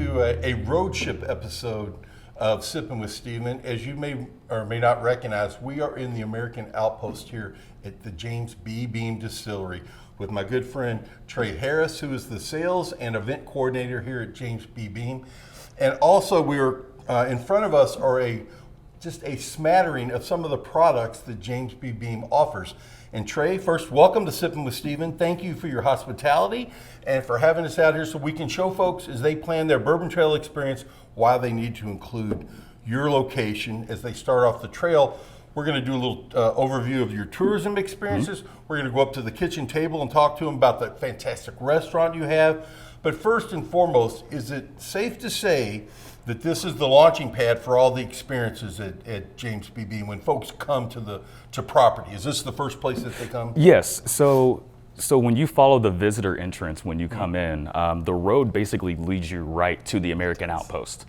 to a road trip episode of Sippin with Steven. As you may or may not recognize, we are in the American Outpost here at the James B. Beam Distillery with my good friend Trey Harris, who is the sales and event coordinator here at James B. Beam. And also we're in front of us are just a smattering of some of the products that James B. Beam offers. And Trey, first, welcome to Sippin with Steven. Thank you for your hospitality and for having us out here so we can show folks as they plan their bourbon trail experience why they need to include your location as they start off the trail. We're going to do a little overview of your tourism experiences. We're going to go up to the kitchen table and talk to them about the fantastic restaurant you have. But first and foremost, is it safe to say that this is the launching pad for all the experiences at James B. Beam when folks come to property? Is this the first place that they come? Yes. So when you follow the visitor entrance when you come in, the road basically leads you right to the American Outpost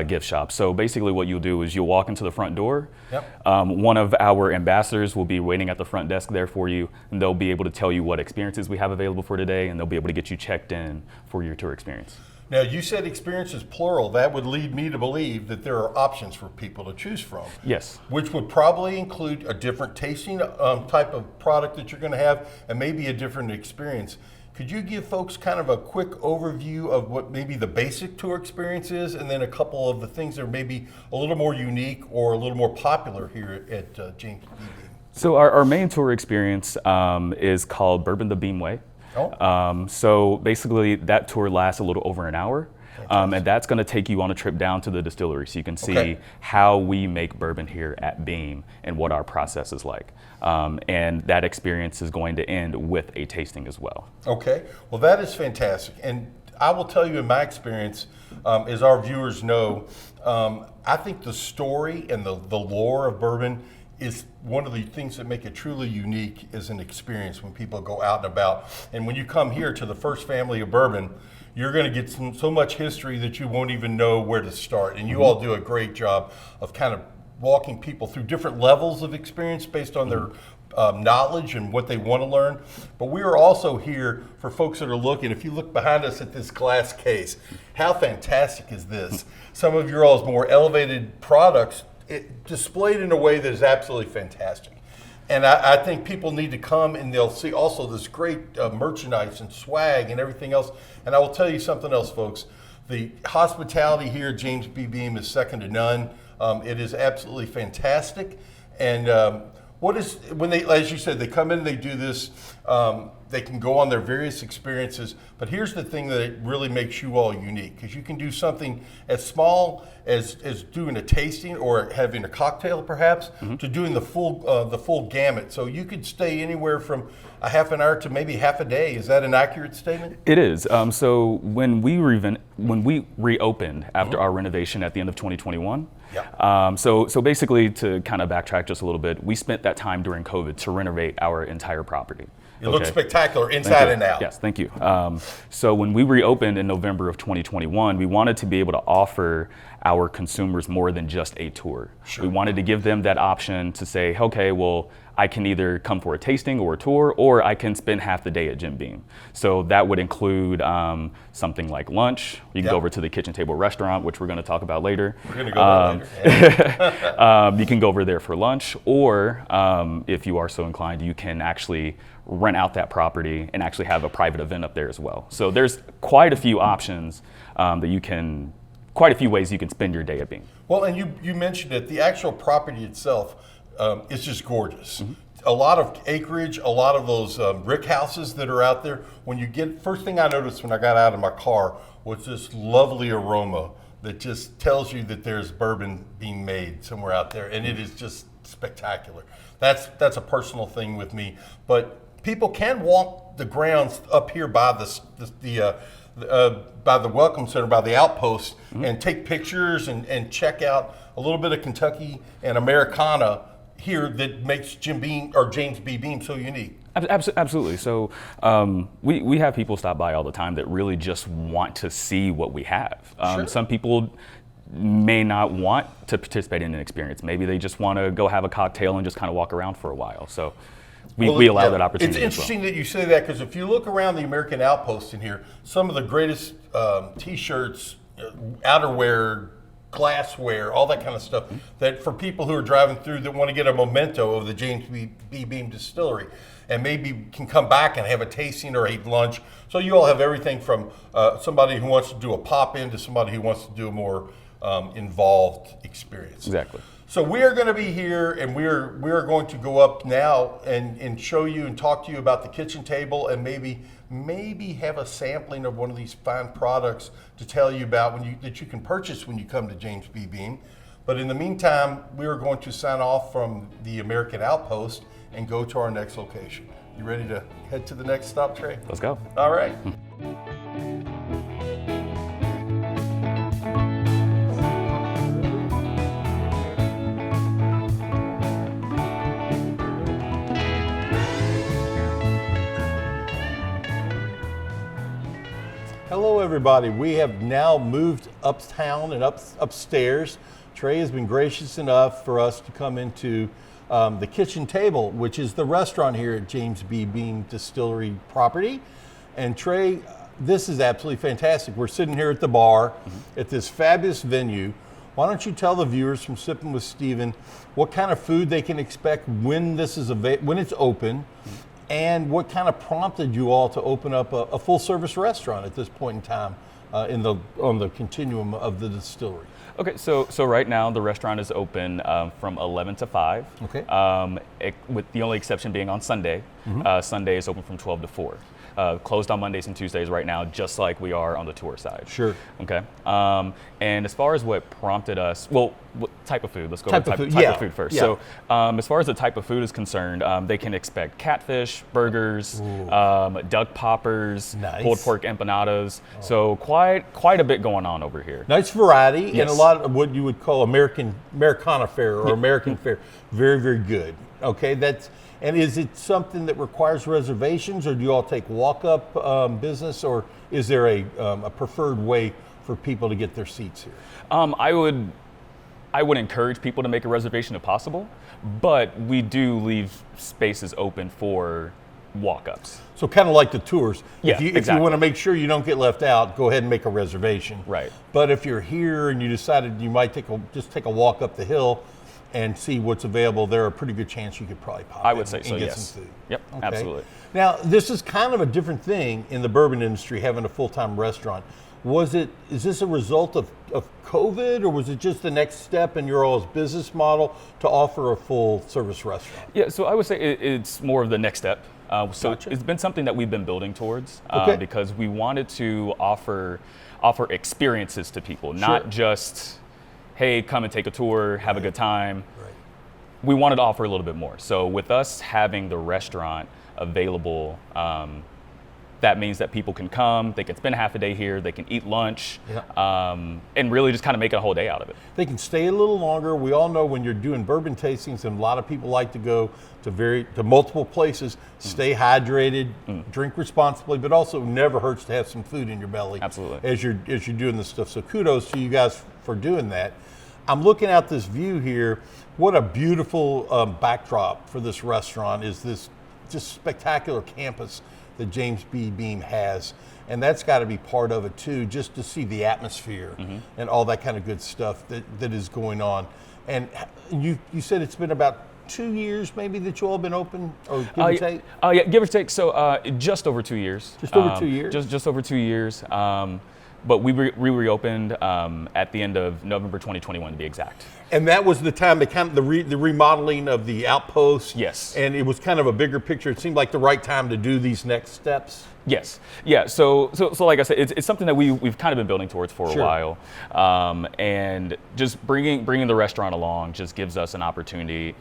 gift shop. So basically what you'll do is you'll walk into the front door. Yep. One of our ambassadors will be waiting at the front desk there for you, and they'll be able to tell you what experiences we have available for today, and they'll be able to get you checked in for your tour experience. Now, you said experiences plural. That would lead me to believe that there are options for people to choose from. Yes. Which would probably include a different tasting type of product that you're going to have and maybe a different experience. Could you give folks kind of a quick overview of what maybe the basic tour experience is and then a couple of the things that are maybe a little more unique or a little more popular here at James B. Beam? So our main tour experience is called Bourbon the Beam Way. Oh. So basically that tour lasts a little over an hour, and that's going to take you on a trip down to the distillery so you can see how we make bourbon here at Beam and what our process is like. And that experience is going to end with a tasting as well. Okay, well that is fantastic. And I will tell you in my experience, as our viewers know, I think the story and the lore of bourbon is one of the things that make it truly unique as an experience when people go out and about. And when you come here to the First Family of Bourbon, you're going to get so much history that you won't even know where to start. And you all do a great job of kind of walking people through different levels of experience based on their knowledge and what they want to learn. But we are also here for folks that are looking. If you look behind us at this glass case, how fantastic is this? Some of your all's more elevated products displayed in a way that is absolutely fantastic. And I think people need to come and they'll see also this great merchandise and swag and everything else. And I will tell you something else, folks. The hospitality here at James B. Beam is second to none. It is absolutely fantastic. And when they, as you said, they come in, they do this, they can go on their various experiences. But here's the thing that really makes you all unique, because you can do something as small as doing a tasting or having a cocktail, perhaps, to doing the full gamut. So you could stay anywhere from a half an hour to maybe half a day. Is that an accurate statement? It is. So when we reopened after our renovation at the end of 2021. Yeah. So basically, to kind of backtrack just a little bit, we spent that time during COVID to renovate our entire property. It looks spectacular inside and out. Yes, thank you. So when we reopened in November of 2021, we wanted to be able to offer our consumers more than just a tour. Sure. We wanted to give them that option to say, okay, well, I can either come for a tasting or a tour, or I can spend half the day at Jim Beam. So that would include something like lunch. You can go over to the kitchen table restaurant, which we're going to talk about later. We're going to go there later. You can go over there for lunch, or if you are so inclined, you can actually rent out that property and actually have a private event up there as well. So there's quite a few options quite a few ways you can spend your day at Beam. Well, and you mentioned it, the actual property itself is just gorgeous. A lot of acreage, a lot of those brick houses that are out there. When you first thing I noticed when I got out of my car was this lovely aroma that just tells you that there's bourbon being made somewhere out there, and it is just spectacular. That's a personal thing with me, but people can walk the grounds up here by by the Welcome Center, by the Outpost, and take pictures and check out a little bit of Kentucky and Americana here that makes James B. Beam so unique. Absolutely. So we have people stop by all the time that really just want to see what we have. Sure. Some people may not want to participate in an experience. Maybe they just want to go have a cocktail and just kind of walk around for a while. So we allow that opportunity. It's interesting that you say that, because if you look around the American Outpost in here, some of the greatest T-shirts outerwear, glassware, all that kind of stuff, that for people who are driving through that want to get a memento of the James B. Beam Distillery and maybe can come back and have a tasting or a lunch. So you all have everything from somebody who wants to do a pop-in to somebody who wants to do a more involved experience. Exactly. So we are going to be here, and we are going to go up now and show you and talk to you about the kitchen table, and maybe have a sampling of one of these fine products to tell you about that you can purchase when you come to James B. Beam. But in the meantime, we are going to sign off from the American Outpost and go to our next location. You ready to head to the next stop, Trey? Let's go. All right. Hello, everybody. We have now moved uptown and upstairs. Trey has been gracious enough for us to come into the kitchen table, which is the restaurant here at James B. Beam Distillery property. And Trey, this is absolutely fantastic. We're sitting here at the bar at this fabulous venue. Why don't you tell the viewers from Sippin with Steven what kind of food they can expect when this is when it's open, and what kind of prompted you all to open up a full-service restaurant at this point in time on the continuum of the distillery? Okay, so right now the restaurant is open from 11 to 5. Okay. With the only exception being on Sunday. Sunday is open from 12 to 4. Closed on Mondays and Tuesdays right now, just like we are on the tour side. Sure. Okay. And as far as what prompted us, what type of food? Let's go with type of food first. Yeah. So as far as the type of food is concerned, they can expect catfish, burgers, duck poppers, Nice. pulled pork empanadas. So quite a bit going on over here. Nice variety, Yes. and a lot of what you would call Americana fare or American fare. Very, very good. Okay, and is it something that requires reservations, or do you all take walk-up business, or is there a preferred way for people to get their seats here? I would encourage people to make a reservation if possible, but we do leave spaces open for walk-ups. So kind of like the tours. Yeah, If exactly. you want to make sure you don't get left out, go ahead and make a reservation. Right. But if you're here and you decided you might just take a walk up the hill and see what's available, there are a pretty good chance you could probably pop I in would say and so, get yes. some food. Yep, Okay. absolutely. Now, this is kind of a different thing in the bourbon industry, having a full-time restaurant. Is this a result of COVID, or was it just the next step in your all's business model to offer a full-service restaurant? Yeah, so I would say it's more of the next step. So Gotcha. it's been something that we've been building towards Okay. because we wanted to offer experiences to people, not just, hey, come and take a tour, have a good time. Right. We wanted to offer a little bit more. So with us having the restaurant available, that means that people can come, they can spend half a day here, they can eat lunch, and really just kind of make a whole day out of it. They can stay a little longer. We all know when you're doing bourbon tastings, and a lot of people like to go to multiple places, stay hydrated, drink responsibly, but also never hurts to have some food in your belly. Absolutely. As you're doing this stuff. So kudos to you guys for doing that. I'm looking out this view here. What a beautiful backdrop for this restaurant is this just spectacular campus that James B. Beam has. And that's got to be part of it too, just to see the atmosphere and all that kind of good stuff that is going on. And you said it's been about 2 years maybe that you all been open, or give or take? Yeah, give or take. So just over 2 years. Just over 2 years? Just over 2 years. But we reopened at the end of November 2021 to be exact. And that was the time that kind of the remodeling of the outpost. Yes. And it was kind of a bigger picture. It seemed like the right time to do these next steps. Yes. Yeah. So like I said, it's something that we've kind of been building towards for a while, and just bringing the restaurant along just gives us an opportunity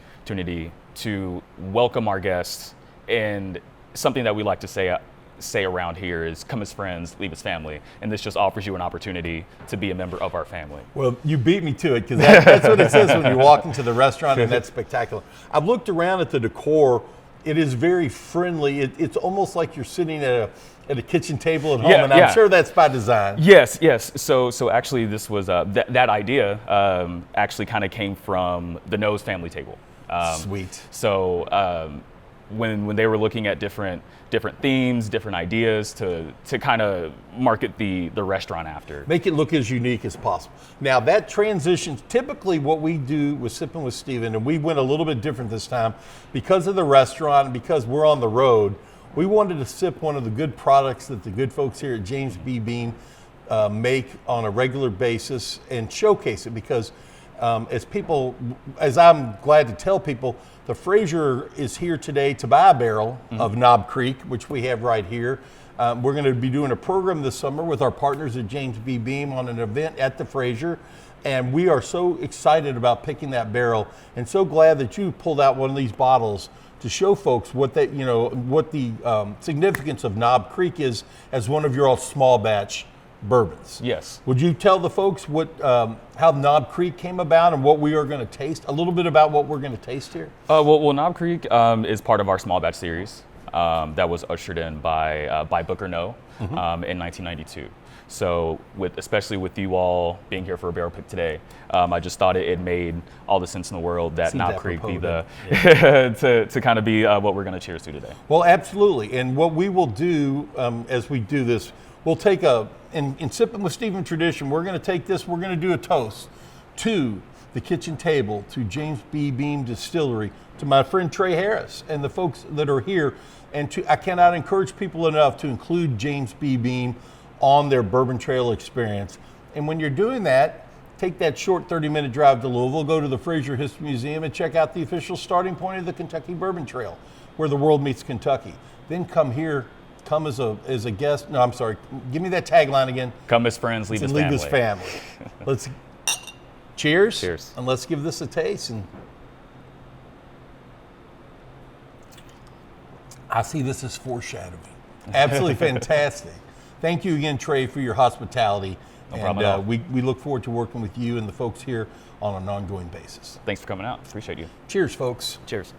to welcome our guests, and something that we like to say around here is come as friends, leave as family, and this just offers you an opportunity to be a member of our family. Well, you beat me to it, because that's what it says when you walk into the restaurant, and that's spectacular. I've looked around at the decor. It is very friendly. It's almost like you're sitting at a kitchen table at home, and I'm sure that's by design. Yes. So actually, this was that idea actually kind of came from the Nose family table. Sweet. So when they were looking at different themes, different ideas to kind of market the restaurant after. Make it look as unique as possible. Now that transitions, typically what we do with Sippin' with Steven, and we went a little bit different this time because of the restaurant and because we're on the road, we wanted to sip one of the good products that the good folks here at James B. Beam make on a regular basis and showcase it because as I'm glad to tell people, the Fraser is here today to buy a barrel of Knob Creek, which we have right here. We're going to be doing a program this summer with our partners at James B. Beam on an event at the Fraser. And we are so excited about picking that barrel and so glad that you pulled out one of these bottles to show folks what the significance of Knob Creek is as one of your all small batch bourbons. Yes. Would you tell the folks how Knob Creek came about and what we are going to taste? A little bit about what we're going to taste here. Well, Knob Creek is part of our small batch series that was ushered in by Booker No in 1992. So especially with you all being here for a barrel pick today, I just thought it made all the sense in the world that Knob Creek be to kind of be what we're going to cheers to today. Well, absolutely. And what we will do as we do this, we'll take in Sippin' with Steven tradition, we're going to take this, we're going to do a toast to the kitchen table, to James B. Beam Distillery, to my friend Trey Harris and the folks that are here. And I cannot encourage people enough to include James B. Beam on their Bourbon Trail experience. And when you're doing that, take that short 30-minute drive to Louisville, go to the Fraser History Museum and check out the official starting point of the Kentucky Bourbon Trail, where the world meets Kentucky. Then come here, come as a guest. No, I'm sorry. Give me that tagline again. Come as friends, leave as family. Leave as family. Let's cheers. Cheers. And let's give this a taste. And I see this as foreshadowing. Absolutely fantastic. Thank you again, Trey, for your hospitality. No problem at all. We look forward to working with you and the folks here on an ongoing basis. Thanks for coming out. Appreciate you. Cheers, folks. Cheers.